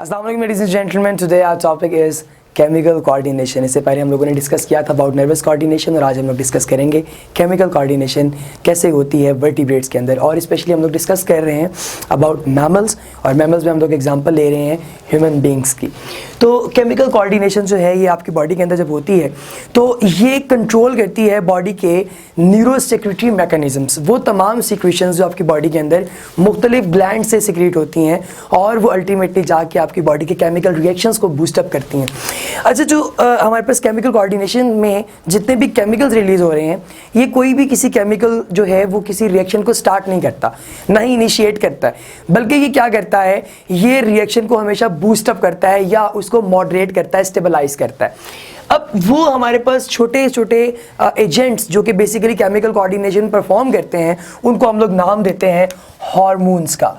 अस्सलाम वालेकुम ladies and gentleman, today our topic is chemical coordination. इससे पहले हम लोगों ने डिस्कस किया था अबाउट नर्वस कोऑर्डिनेशन और आज हम लोग डिस्कस करेंगे केमिकल कोऑर्डिनेशन कैसे होती है वर्टिब्रेट्स के अंदर। और स्पेशली हम लोग डिस्कस कर रहे हैं अबाउट मैमल्स, और मैमल्स में हम लोग एग्जांपल ले रहे हैं ह्यूमन बींग्स की। तो केमिकल कोऑर्डिनेशन जो है ये आपकी बॉडी के अंदर जब होती है तो ये कंट्रोल करती है बॉडी के न्यूरोसेक्रेटरी मैकेनिज्म्स, वो तमाम सिक्रीशंस जो आपकी बॉडी के अंदर मुख्तलिफ ग्लैंड से सिक्रीट होती हैं और वो अल्टीमेटली जाके आपकी बॉडी के केमिकल रिएक्शंस को बूस्टअप करती हैं। अच्छा, जो हमारे पास केमिकल कोऑर्डिनेशन में जितने भी केमिकल्स रिलीज हो रहे हैं, ये कोई भी किसी केमिकल जो है वो किसी रिएक्शन को स्टार्ट नहीं करता, ना ही इनिशिएट करता है, बल्कि ये क्या करता है, ये रिएक्शन को हमेशा बूस्टअप करता है या उसको मॉडरेट करता है, स्टेबलाइज करता है। अब वो हमारे पास छोटे छोटे एजेंट्स जो कि बेसिकली केमिकल कोऑर्डिनेशन परफॉर्म करते हैं, उनको हम लोग नाम देते हैं हार्मोन्स का।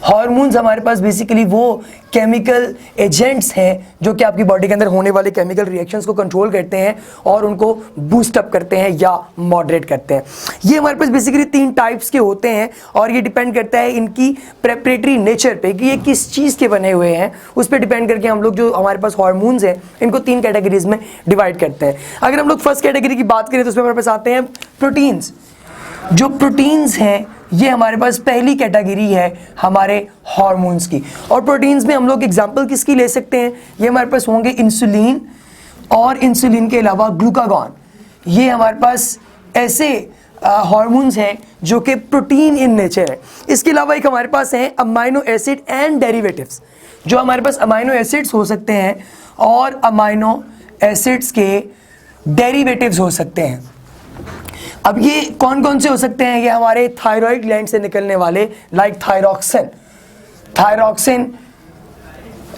हार्मोन्स हमारे पास बेसिकली वो केमिकल एजेंट्स हैं जो कि आपकी बॉडी के अंदर होने वाले केमिकल रिएक्शंस को कंट्रोल करते हैं और उनको बूस्ट अप करते हैं या मॉडरेट करते हैं। ये हमारे पास बेसिकली 3 टाइप्स के होते हैं और ये डिपेंड करता है इनकी प्रेपरेटरी नेचर पे कि ये किस चीज़ के बने हुए हैं, उस पर डिपेंड करके हम लोग जो हमारे पास हार्मोन्स हैं इनको 3 कैटेगरीज में डिवाइड करते हैं। अगर हम लोग फर्स्ट कैटेगरी की बात करें तो उसमें हमारे पास आते हैं प्रोटीन्स। जो प्रोटीन्स हैं ये हमारे पास पहली कैटेगरी है हमारे हार्मोन्स की। और प्रोटीन्स में हम लोग एग्जांपल किसकी ले सकते हैं, ये हमारे पास होंगे इंसुलिन और इंसुलिन के अलावा ग्लूकागॉन। ये हमारे पास ऐसे हार्मोन्स हैं जो कि प्रोटीन इन नेचर है। इसके अलावा एक हमारे पास हैं अमाइनो एसिड एंड डेरिवेटिव्स। जो हमारे पास अमाइनो एसिड्स हो सकते हैं और अमाइनो एसिड्स के डेरिवेटिव्स हो सकते हैं। अब ये कौन कौन से हो सकते हैं, ये हमारे थायराइड ग्लैंड से निकलने वाले लाइक थायरॉक्सिन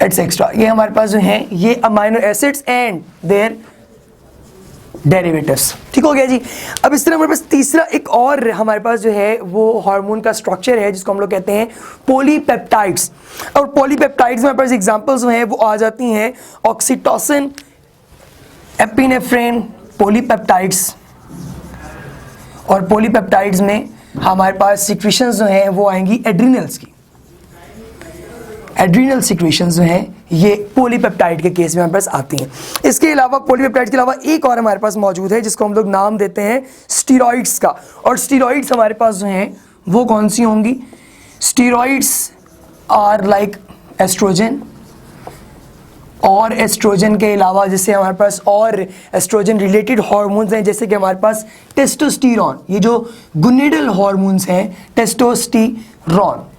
एटसेट्रा, ये हमारे पास जो हैं ये amino acids and their derivatives. ठीक हो गया जी। अब इस तरह हमारे पास तीसरा एक और हमारे पास जो है वो हार्मोन का स्ट्रक्चर है जिसको हम लोग कहते हैं पॉलीपेप्टाइड्स। और पॉलीपेप्टाइड्स में हमारे पास एग्जांपल्स जो हैं वो आ जाती हैं ऑक्सीटोसिन, एपिनेफ्रिन, पॉलीपेप्टाइड्स। और पॉलीपेप्टाइड्स में हमारे पास सिक्रीशंस जो हैं वो आएंगी एड्रिनल्स की। एड्रिनल सिक्रीशंस जो हैं ये पॉलीपेप्टाइड के केस में हमारे पास आती हैं। इसके अलावा पॉलीपेप्टाइड्स के अलावा एक और हमारे पास मौजूद है जिसको हम लोग नाम देते हैं स्टीरॉइड्स का। और स्टीरॉइड्स हमारे पास जो हैं वो कौन सी होंगी, स्टीरॉइड्स आर लाइक एस्ट्रोजन। और एस्ट्रोजन के अलावा जैसे हमारे पास और एस्ट्रोजन रिलेटेड हार्मोन्स हैं जैसे कि हमारे पास टेस्टोस्टेरोन, ये जो गुनिडल हार्मोन्स हैं testosterone.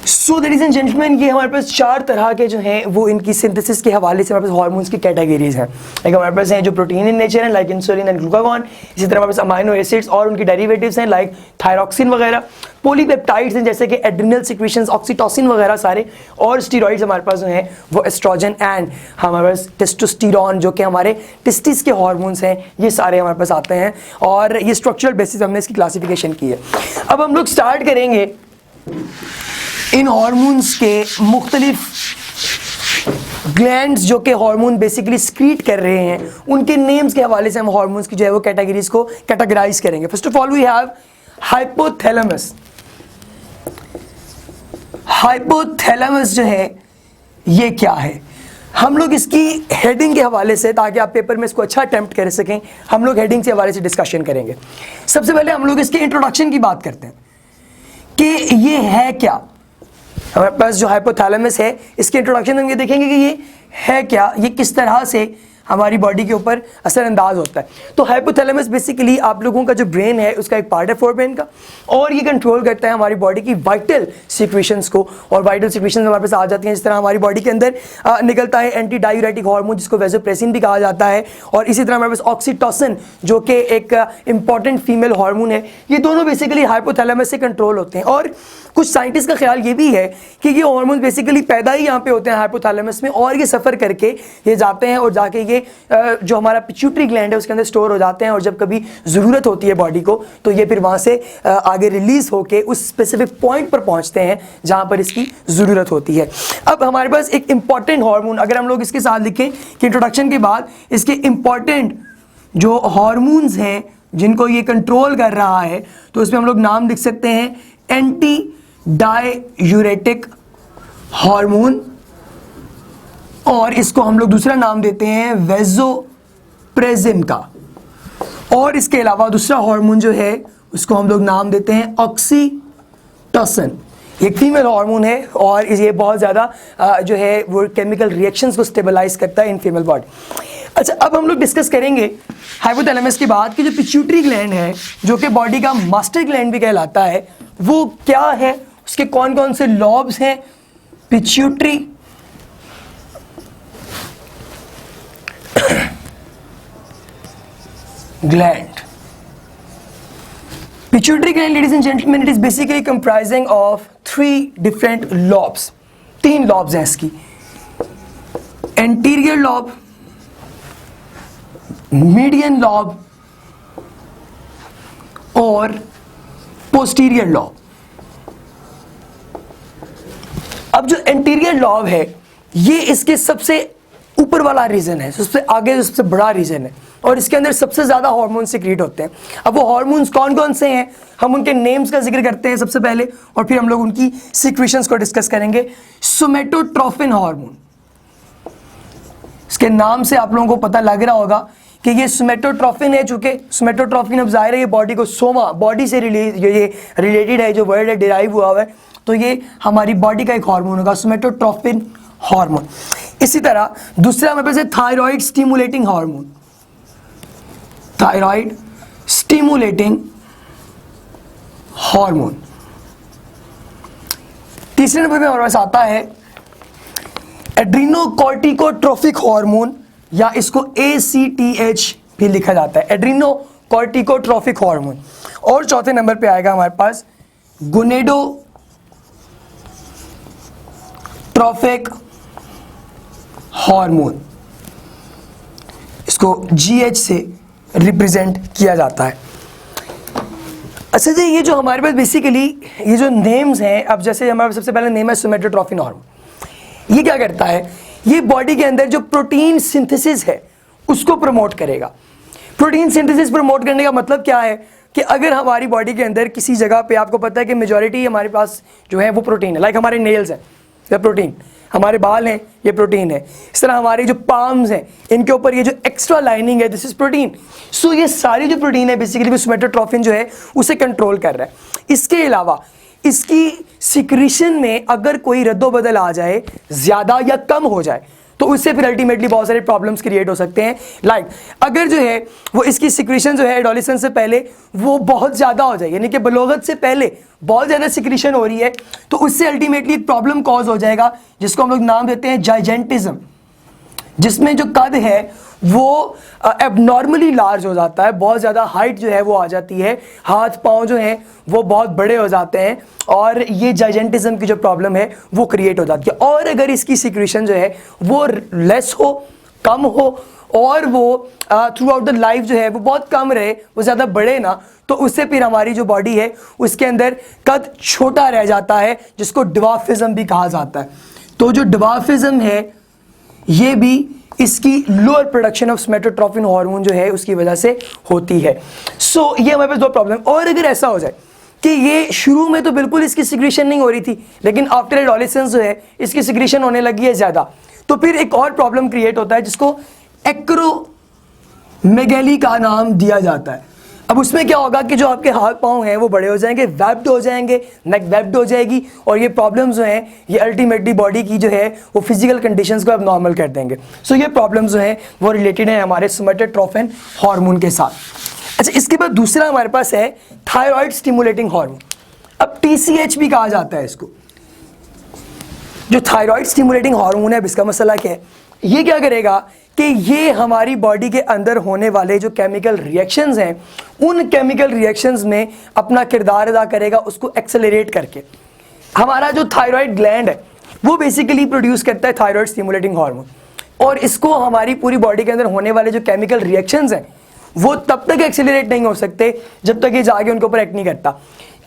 So ladies and gentleman, ये हमारे पास 4 तरह के जो हैं वो इनकी सिंथेसिस के हवाले से हमारे पास हार्मोन्स की कैटेगरीज हैं। एक हमारे पास हैं जो प्रोटीन इन नेचर हैं लाइक इंसुलिन एंड ग्लूकागॉन। इसी तरह हमारे पास अमाइनो एसिड्स और उनकी डेरिवेटिव्स हैं लाइक थायरॉक्सिन वगैरह। पॉलीपेप्टाइड्स हैं जैसे कि एड्रिनल सिक्रीशंस, ऑक्सीटोसिन वगैरह सारे। और स्टीरॉइड्स हमारे पास जो हैं वो एस्ट्रोजन एंड हमारे पास टेस्टोस्टेरोन जो कि हमारे टेस्टिस के हार्मोन्स हैं, ये सारे हमारे पास आते हैं। और ये स्ट्रक्चरल बेसिस हमने इसकी क्लासिफिकेशन की है। अब हम लोग स्टार्ट करेंगे इन हार्मोन्स के मुख्तलिफ ग्लैंड्स जो कि हार्मोन बेसिकली स्क्रीट कर रहे हैं उनके नेम्स के हवाले से हम हार्मोन्स की जो है वो कैटेगरीज को कैटेगराइज करेंगे। First of all we have hypothalamus. Hypothalamus जो है ये क्या है, हम लोग इसकी हेडिंग के हवाले से, ताकि आप पेपर में इसको अच्छा अटेम्प्ट कर सकें, हम लोग हेडिंग के हवाले से डिस्कशन करेंगे। सबसे पहले हम लोग इसके इंट्रोडक्शन की बात करते हैं कि ये है क्या। हमारे पास जो हाइपोथैलेमस है इसके इंट्रोडक्शन हम ये देखेंगे कि ये है क्या, ये किस तरह से हमारी बॉडी के ऊपर असरअंदाज होता है। तो हाइपोथैलेमस बेसिकली आप लोगों का जो ब्रेन है उसका एक पार्ट है फोरब्रेन का, और ये कंट्रोल करता है हमारी बॉडी की वाइटल सिक्रीशंस को। और वाइटल सिक्रीशंस हमारे पास आ जाती हैं जिस तरह हमारी बॉडी के अंदर निकलता है एंटी डायूरेटिक हार्मोन जिसको वैसोप्रेसिन भी कहा जाता है। और इसी तरह हमारे पास ऑक्सीटोसिन जो कि एक इंपॉर्टेंट फीमेल हार्मोन है, ये दोनों बेसिकली हाइपोथैलेमस से कंट्रोल होते हैं। और कुछ साइंटिस्ट का ख्याल ये भी है कि ये हार्मोन बेसिकली पैदा ही यहाँ पे होते हैं हाइपोथैलेमस में, और ये सफ़र करके ये जाते हैं और जाके ये जो हमारा पिट्यूटरी ग्लैंड है उसके अंदर स्टोर हो जाते हैं। और जब कभी ज़रूरत होती है बॉडी को तो ये फिर वहाँ से आगे रिलीज होके उस स्पेसिफिक पॉइंट पर पहुँचते हैं जहाँ पर इसकी ज़रूरत होती है। अब हमारे पास एक इंपॉर्टेंट हार्मोन अगर हम लोग इसके साथ लिखें कि इंट्रोडक्शन के बाद इसके इंपॉर्टेंट जो हार्मोन्स हैं जिनको ये कंट्रोल कर रहा है, तो इसमें हम लोग नाम लिख सकते हैं एंटी डाययूरेटिक हार्मोन, और इसको हम लोग दूसरा नाम देते हैं वेसोप्रेसिन का। और इसके अलावा दूसरा हार्मोन जो है उसको हम लोग नाम देते हैं ऑक्सीटोसिन। एक फीमेल हार्मोन है और ये बहुत ज़्यादा जो है वो केमिकल रिएक्शंस को स्टेबलाइज करता है इन फीमेल बॉडी। अच्छा, अब हम लोग डिस्कस करेंगे हाइपोथैलेमस के बाद कि जो पिट्यूटरी ग्लैंड है, जो कि बॉडी का मास्टर ग्लैंड भी कहलाता है, वो क्या है, उसके कौन कौन से लॉब्स हैं। Pituitary gland. Pituitary gland, ladies and gentlemen, it is basically comprising of 3 different lobes. 3 lobes हैं इसकी, anterior lobe, median lobe और posterior lobe. अब जो anterior lobe है ये इसके सबसे ऊपर वाला रीजन है, सबसे आगे सबसे बड़ा रीजन है, और इसके अंदर सबसे ज्यादा हार्मोन सिक्रीट होते हैं। अब वो हार्मोन्स कौन कौन से हैं, हम उनके नेम्स का जिक्र करते हैं सबसे पहले, और फिर हम लोग उनकी सिक्रीशंस को डिस्कस करेंगे। सोमेटोट्रोफिन हार्मोन, इसके नाम से आप लोगों को पता लग रहा होगा कि ये सोमेटोट्रोफिन है। चूंकि सोमेटोट्रोफिन अब जाहिर है ये बॉडी को सोमा, बॉडी से ये रिलेटेड है, जो वर्ड है डिराइव हुआ है, तो ये हमारी बॉडी का एक हार्मोन होगा, सोमेटोट्रोफिन हार्मोन। इसी तरह दूसरा हमारे पास है thyroid stimulating hormone, thyroid stimulating hormone. तीसरे नंबर पे हमारे पास आता है एड्रीनोकॉर्टिकोट्रोफिक हार्मोन, या इसको ACTH भी लिखा जाता है, एड्रीनोकॉर्टिकोट्रोफिक हार्मोन। और चौथे नंबर पे आएगा हमारे पास गोनेडोट्रोफिक हार्मोन, इसको GH से रिप्रेजेंट किया जाता है। अच्छा जी, ये जो हमारे पास बेसिकली ये जो नेम्स हैं, अब जैसे हमारे सबसे पहले नेम है सोमेटोट्रोफिन हार्मोन। ये क्या करता है, ये बॉडी के अंदर जो प्रोटीन सिंथेसिस है उसको प्रमोट करेगा। प्रोटीन सिंथेसिस प्रमोट करने का मतलब क्या है कि अगर हमारी बॉडी के अंदर किसी जगह पे, आपको पता है कि मेजॉरिटी हमारे पास जो है वो प्रोटीन है, लाइक हमारे नेल्स हैं ये प्रोटीन, हमारे बाल हैं ये प्रोटीन है, इस तरह हमारे जो पाम्स हैं इनके ऊपर ये जो एक्स्ट्रा लाइनिंग है दिस इज प्रोटीन। सो ये सारी जो प्रोटीन है बेसिकली सोमेटोट्रोफिन जो है उसे कंट्रोल कर रहा है। इसके अलावा इसकी सिक्रीशन में अगर कोई रद्दोबदल आ जाए, ज़्यादा या कम हो जाए, तो उससे फिर अल्टीमेटली बहुत सारे प्रॉब्लम्स क्रिएट हो सकते हैं। लाइक अगर जो है वो इसकी सिक्रीशन जो है एडोलेसेंस से पहले वो बहुत ज़्यादा हो जाए, यानी कि बलोगत से पहले बहुत ज़्यादा सिक्रीशन हो रही है, तो उससे अल्टीमेटली एक प्रॉब्लम कॉज हो जाएगा जिसको हम लोग नाम देते हैं जाइजेंटिज्म, जिसमें जो कद है वो एबनॉर्मली लार्ज हो जाता है, बहुत ज़्यादा हाइट जो है वो आ जाती है, हाथ पाँव जो हैं वो बहुत बड़े हो जाते हैं, और ये जाइजेंटिज्म की जो प्रॉब्लम है वो क्रिएट हो जाती है। और अगर इसकी सिक्रीशन जो है वो लेस हो, कम हो, और वो थ्रू आउट द लाइफ जो है वो बहुत कम रहे, वो ज़्यादा बढ़े ना, तो उससे फिर हमारी जो बॉडी है उसके अंदर कद छोटा रह जाता है, जिसको ड्वार्फिज्म भी कहा जाता है। तो जो ड्वार्फिज्म है ये भी इसकी lower production of somatotrophin hormone जो है उसकी वजह से होती है। सो ये हमारे पास दो प्रॉब्लम। और अगर ऐसा हो जाए कि ये शुरू में तो बिल्कुल इसकी सिक्रीशन नहीं हो रही थी, लेकिन आफ्टर एडोलेसेंस जो है इसकी सिक्रीशन होने लगी है ज़्यादा, तो फिर एक और प्रॉब्लम क्रिएट होता है जिसको एक्रोमेगैली का नाम दिया जाता है। अब उसमें क्या होगा कि जो आपके हाथ पांव हैं वो बड़े हो जाएंगे, वेब्ड हो जाएंगे, नेक वेब्ड हो जाएगी, और ये प्रॉब्लम्स जो हैं ये अल्टीमेटली बॉडी की जो है वो फिजिकल कंडीशंस को एबनॉर्मल कर देंगे। सो ये प्रॉब्लम्स जो हैं वो रिलेटेड है हमारे सोमेटोट्रोफिन हार्मोन के साथ। अच्छा, इसके बाद दूसरा हमारे पास है थायराइड स्टिमुलेटिंग हार्मोन। अब TCH भी कहा जाता है इसको। जो थायराइड स्टिमुलेटिंग हार्मोन है, अब इसका मसला क्या है, ये क्या करेगा कि ये हमारी बॉडी के अंदर होने वाले जो केमिकल रिएक्शंस हैं उन केमिकल रिएक्शंस में अपना किरदार अदा करेगा, उसको एक्सेलरेट करके। हमारा जो थायराइड ग्लैंड है वो बेसिकली प्रोड्यूस करता है थायराइड स्टिमुलेटिंग हार्मोन, और इसको हमारी पूरी बॉडी के अंदर होने वाले जो केमिकल रिएक्शंस हैं वो तब तक एक्सेलरेट नहीं हो सकते जब तक ये जाके उनके ऊपर एक्ट नहीं करता।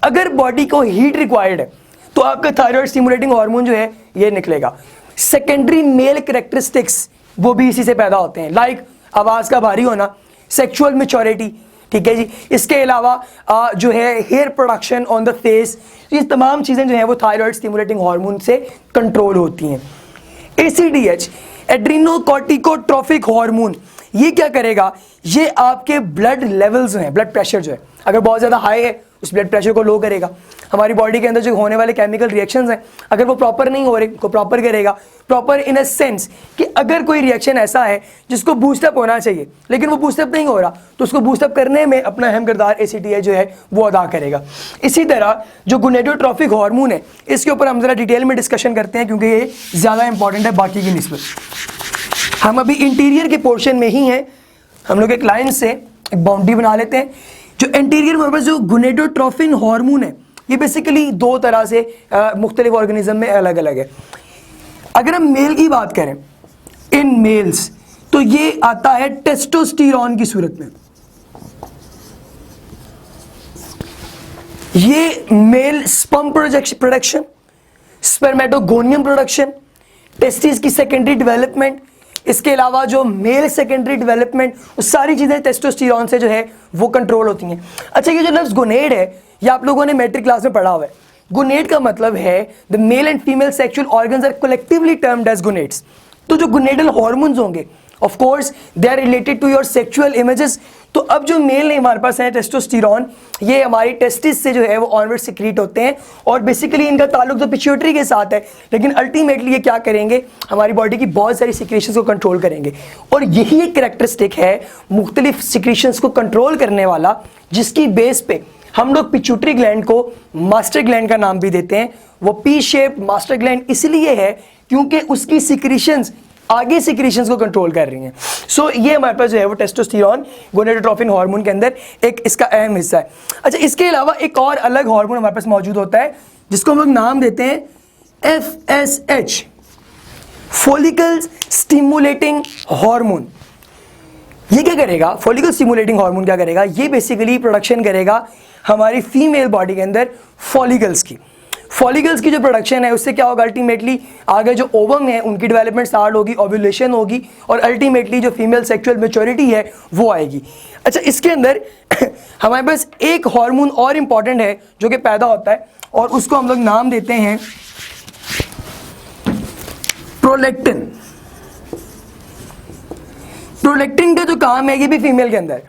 अगर बॉडी को हीट रिक्वायर्ड है तो आपका थायराइड स्टिमुलेटिंग हार्मोन जो है ये निकलेगा। सेकेंडरी मेल कैरेक्टरिस्टिक्स वो भी इसी से पैदा होते हैं, लाइक आवाज़ का भारी होना, सेक्सुअल मैच्योरिटी, ठीक है जी। इसके अलावा जो है hair production on the face, ये तमाम चीज़ें जो है वो थायराइड स्टिमुलेटिंग हार्मोन से कंट्रोल होती हैं। ACTH एड्रीनोकॉर्टिकोट्रोफिक हार्मोन, ये क्या करेगा, ये आपके ब्लड लेवल्स हैं, ब्लड प्रेशर जो है अगर बहुत ज़्यादा हाई है उस ब्लड प्रेशर को लो करेगा। हमारी बॉडी के अंदर जो होने वाले केमिकल रिएक्शंस हैं अगर वो प्रॉपर नहीं हो रहे को प्रॉपर करेगा। प्रॉपर इन अ सेंस कि अगर कोई रिएक्शन ऐसा है जिसको बूस्टअप होना चाहिए लेकिन वो बूस्टअप नहीं हो रहा तो उसको बूस्टअप करने में अपना अहम किरदार ACTH जो है वो अदा करेगा। इसी तरह जो गोनेडोट्रोफिक हार्मोन है इसके ऊपर हम ज़रा डिटेल में डिस्कशन करते हैं क्योंकि ये ज़्यादा इंपॉर्टेंट है बाकी की निस्बत। हम अभी इंटीरियर के पोर्शन में ही हैं, हम लोग एक लाइन से एक बाउंड्री बना लेते हैं। जो इंटीरियर में हमारे पास जो गोनेडोट्रोफिन हार्मोन है ये बेसिकली दो तरह से मुख्तलिफ ऑर्गेनिज्म में अलग अलग है। अगर हम मेल की बात करें इन मेल्स तो ये आता है टेस्टोस्टेरोन की सूरत में। ये mail sperm production, spermatogonium production, testis की सेकेंडरी डेवलपमेंट, इसके अलावा जो मेल सेकेंडरी डेवलपमेंट, वो सारी चीज़ें टेस्टोस्टेरोन से जो है वो कंट्रोल होती हैं। अच्छा, ये जो लफ्ज़ गोनेड है ये आप लोगों ने मैट्रिक क्लास में पढ़ा हुआ है। गोनेड का मतलब है the male and female sexual organs are collectively termed as gonads. तो जो गोनेडल हॉर्मोन्स होंगे of course they are related to your sexual images. तो अब जो मेल हमारे पास है टेस्टोस्टेरोन, ये हमारी टेस्टिस से जो है वो ऑनवर्ड सिक्रीट होते हैं और बेसिकली इनका ताल्लुक तो पिट्यूटरी के साथ है लेकिन अल्टीमेटली ये क्या करेंगे, हमारी बॉडी की बहुत सारी सिक्रीशंस को कंट्रोल करेंगे। और यही एक कैरेक्टरिस्टिक है मुख्तलिफ सिक्रीशंस को कंट्रोल करने वाला, जिसकी बेस पे हम लोग पिट्यूटरी ग्लैंड को मास्टर ग्लैंड का नाम भी देते हैं। वो पी शेप्ड मास्टर ग्लैंड इसलिए है क्योंकि उसकी सिक्रीशंस आगे सिक्रीशंस को कंट्रोल कर रही हैं। सो ये हमारे पास जो है वो टेस्टोस्टेरोन गोनेडोट्रोफिन हार्मोन के अंदर एक इसका अहम हिस्सा है। अच्छा, इसके अलावा एक और अलग हार्मोन हमारे पास मौजूद होता है जिसको हम लोग नाम देते हैं FSH, फॉलिकल स्टिमुलेटिंग हार्मोन। ये क्या करेगा, फॉलिकल स्टिमुलेटिंग हार्मोन क्या करेगा, ये बेसिकली प्रोडक्शन करेगा हमारी फीमेल बॉडी के अंदर फॉलिकल्स की जो प्रोडक्शन है उससे क्या होगा, अल्टीमेटली आगे जो ओवम है उनकी डेवलपमेंट स्टार्ट होगी, ओव्यूलेशन होगी और अल्टीमेटली जो फीमेल सेक्सुअल मैच्योरिटी है वो आएगी। अच्छा, इसके अंदर हमारे पास एक हार्मोन और इम्पॉर्टेंट है जो कि पैदा होता है और उसको हम लोग नाम देते हैं प्रोलैक्टिन। प्रोलैक्टिन का जो काम है ये भी फीमेल के अंदर,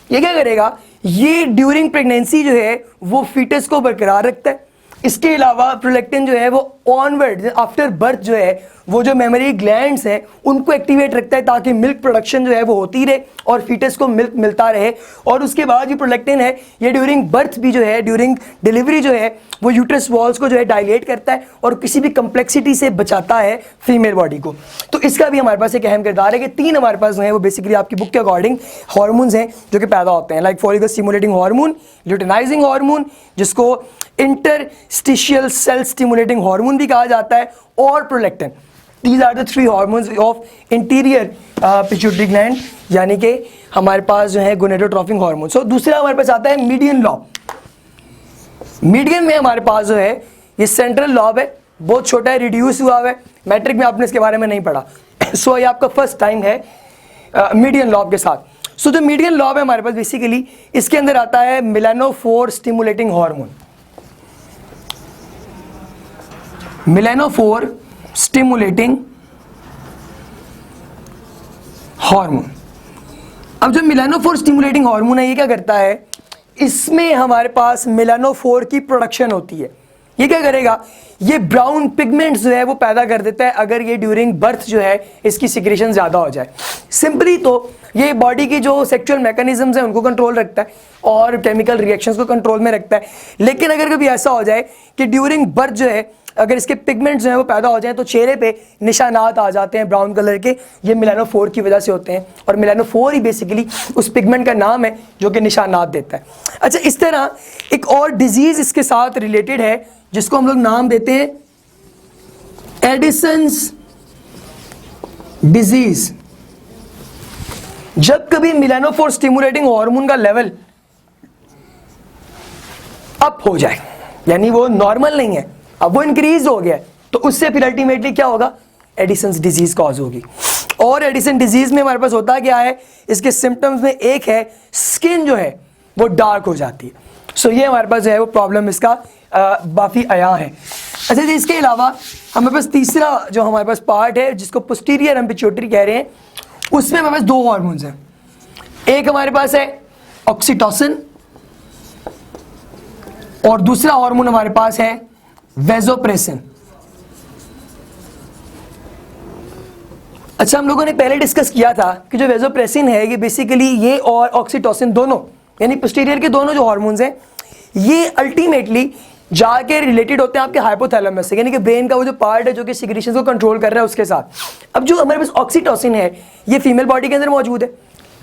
ये क्या करेगा, ये ड्यूरिंग प्रेगनेंसी जो है वो फीटस को बरकरार रखता है। इसके अलावा प्रोलैक्टिन जो है वो ऑनवर्ड आफ्टर बर्थ जो है वो जो मेमोरी ग्लैंड्स हैं उनको एक्टिवेट रखता है ताकि मिल्क प्रोडक्शन जो है वो होती रहे और फीटस को मिल्क मिलता रहे। और उसके बाद ये प्रोलैक्टिन है ये ड्यूरिंग बर्थ भी जो है, ड्यूरिंग डिलीवरी जो है वो यूट्रस वॉल्स को जो है डायलेट करता है और किसी भी कम्प्लेक्सिटी से बचाता है फीमेल बॉडी को। तो इसका भी हमारे पास एक अहम किरदार है कि तीन हमारे पास जो है वो बेसिकली आपकी बुक के अकॉर्डिंग हार्मोन्स हैं जो कि पैदा होते हैं, like follicle stimulating hormone, luteinising hormone जिसको इंटरस्टिशियल सेल स्टिमुलेटिंग हार्मोन भी कहा जाता है, और prolactin. These are the three hormones of interior pituitary gland, यानी कि हमारे पास जो है गोनेडोट्रोफिक हार्मोन। सो दूसरा हमारे पास आता है मीडियन लॉब। मीडियन में हमारे पास जो है ये सेंट्रल लॉब है, बहुत छोटा है, रिड्यूस हुआ है, मैट्रिक में आपने इसके बारे में नहीं पढ़ा। सो ये आपका फर्स्ट टाइम है मीडियन लॉब के साथ। सो जो मीडियन लॉब है हमारे पास बेसिकली इसके अंदर आता है melanophore stimulating hormone. Melanophore stimulating hormone. अब जो मेलानोफोर स्टिमुलेटिंग हार्मोन है ये क्या करता है, इसमें हमारे पास मेलानोफोर की प्रोडक्शन होती है। ये क्या करेगा, ये ब्राउन पिगमेंट्स जो है वो पैदा कर देता है अगर ये ड्यूरिंग बर्थ जो है इसकी सिक्रेशन ज़्यादा हो जाए। सिंपली तो ये बॉडी की जो सेक्सुअल मैकेनिज्म्स हैं उनको कंट्रोल रखता है और केमिकल रिएक्शंस को कंट्रोल में रखता है। लेकिन अगर कभी ऐसा हो जाए कि ड्यूरिंग बर्थ जो है अगर इसके पिगमेंट्स जो हैं वो पैदा हो जाएं तो चेहरे पे निशानात आ जाते हैं ब्राउन कलर के, ये मेलानोफोर की वजह से होते हैं और मेलानोफोर ही बेसिकली उस पिगमेंट का नाम है जो कि निशानात देता है। अच्छा, इस तरह एक और डिजीज़ इसके साथ रिलेटेड है जिसको हम लोग नाम देते हैं एडिसन्स डिजीज। जब कभी मेलानोफोर स्टिमुलेटिंग हार्मोन का लेवल अप हो जाए, यानी वो नॉर्मल नहीं है, अब वो इंक्रीज हो गया, तो उससे फिर अल्टीमेटली क्या होगा, एडिसन्स डिजीज कॉज होगी। और एडिसन डिजीज में हमारे पास होता क्या है, इसके सिम्टम्स में एक है स्किन जो है वो डार्क हो जाती है। सो ये हमारे पास जो है वो प्रॉब्लम इसका काफ़ी आया है। अच्छा जी, इसके अलावा हमारे पास तीसरा जो हमारे पास पार्ट है जिसको पोस्टीरियर हम पिट्यूटरी कह रहे हैं, उसमें हमारे पास दो हार्मोन्स हैं। एक हमारे पास है ऑक्सीटोसिन और दूसरा हार्मोन हमारे पास है वेसोप्रेसिन। अच्छा, हम लोगों ने पहले डिस्कस किया था कि जो वेसोप्रेसिन है ये बेसिकली ये और ऑक्सीटोसिन दोनों यानी पोस्टीरियर के दोनों जो हार्मोन्स हैं ये अल्टीमेटली जाके रिलेटेड होते हैं आपके हाइपोथैलेमस से, यानी कि ब्रेन का वो जो पार्ट है जो कि सिक्रीशंस को कंट्रोल कर रहा है उसके साथ। अब जो हमारे पास ऑक्सीटोसिन है ये फीमेल बॉडी के अंदर मौजूद है।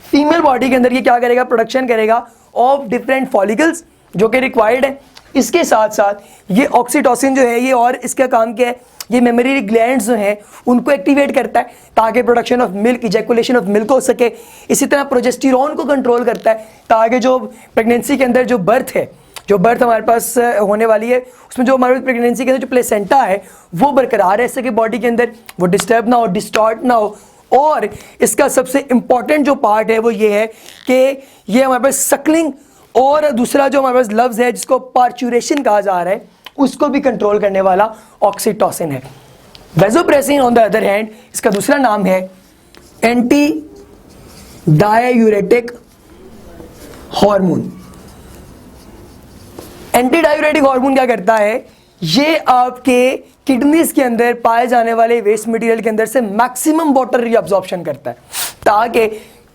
फीमेल बॉडी के अंदर ये क्या करेगा, प्रोडक्शन करेगा ऑफ डिफरेंट फॉलिकल्स जो कि रिक्वायर्ड है। इसके साथ साथ ये ऑक्सीटोसिन जो है ये और इसका काम क्या है, ये मेमोरी ग्लैंड्स जो हैं उनको एक्टिवेट करता है ताकि production of milk, ejaculation of milk हो सके। इसी तरह प्रोजेस्टेरॉन को कंट्रोल करता है ताकि जो प्रेगनेंसी के अंदर जो बर्थ है, जो बर्थ हमारे पास होने वाली है उसमें जो हमारे प्रेगनेंसी के अंदर जो प्लेसेंटा है वो बरकरार रह सके बॉडी के अंदर, वो डिस्टर्ब ना हो, डिस्टॉर्ट ना हो। और इसका सबसे इंपॉर्टेंट जो पार्ट है वो ये है कि ये हमारे पास सकलिंग और दूसरा जो हमारे पास लफ्ज़ है जिसको पार्चुरेशन कहा जा रहा है उसको भी कंट्रोल करने वाला ऑक्सीटोसिन है। Vasopressin on the other hand इसका दूसरा नाम है anti diuretic hormone. Anti diuretic hormone क्या करता है, ये आपके किडनीज के अंदर पाए जाने वाले वेस्ट मटेरियल के अंदर से मैक्सिमम वाटर रीअब्जॉर्प्शन करता है ताकि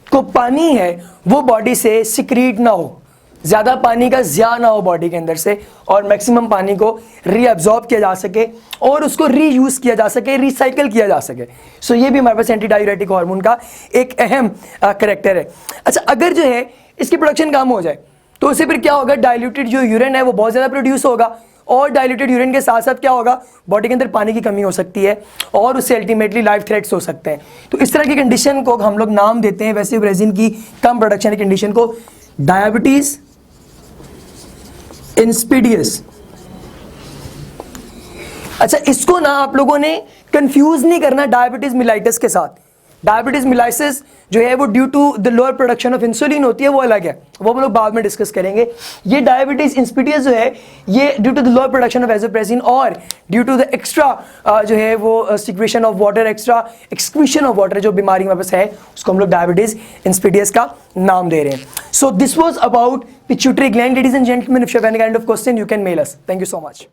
को पानी है वो बॉडी से सिक्रीट ना हो, ज़्यादा पानी का ज़िया ना हो बॉडी के अंदर से, और मैक्सिमम पानी को रीअब्जॉर्ब किया जा सके और उसको रीयूज़ किया जा सके, रिसाइकल किया जा सके। सो ये भी हमारे पास एंटी डायूरेटिक हार्मोन का एक अहम करेक्टर है। अच्छा, अगर जो है इसकी प्रोडक्शन कम हो जाए तो उससे फिर क्या होगा, डाइल्यूटेड जो यूरिन है वो बहुत ज़्यादा प्रोड्यूस होगा और डाइल्यूटेड यूरिन के साथ साथ क्या होगा, बॉडी के अंदर पानी की कमी हो सकती है और उससे अल्टीमेटली लाइफ थ्रेट्स हो सकते हैं। तो इस तरह की कंडीशन को हम लोग नाम देते हैं वेसोप्रेसिन की कम प्रोडक्शन की कंडीशन को डायबिटीज इंसिपिडियस। अच्छा, इसको ना आप लोगों ने कंफ्यूज नहीं करना डायबिटीज मिलाइटिस के साथ। डायबिटीज मिलाइटिस जो है वो due to the lower production of insulin होती है, वो अलग है, वो हम लोग बाद में डिस्कस करेंगे। ये डायबिटीज इंसिपिडियस जो है ये due to the lower production of vasopressin और ड्यू टू द एक्स्ट्रा जो है वो secretion of water, extra excretion of water जो बीमारी में बस है उसको हम लोग डायबिटीज इंसिपिडियस का नाम दे रहे हैं। So this was about pituitary gland. Ladies and gentleman, if you have any kind of question you can mail us. Thank you so much.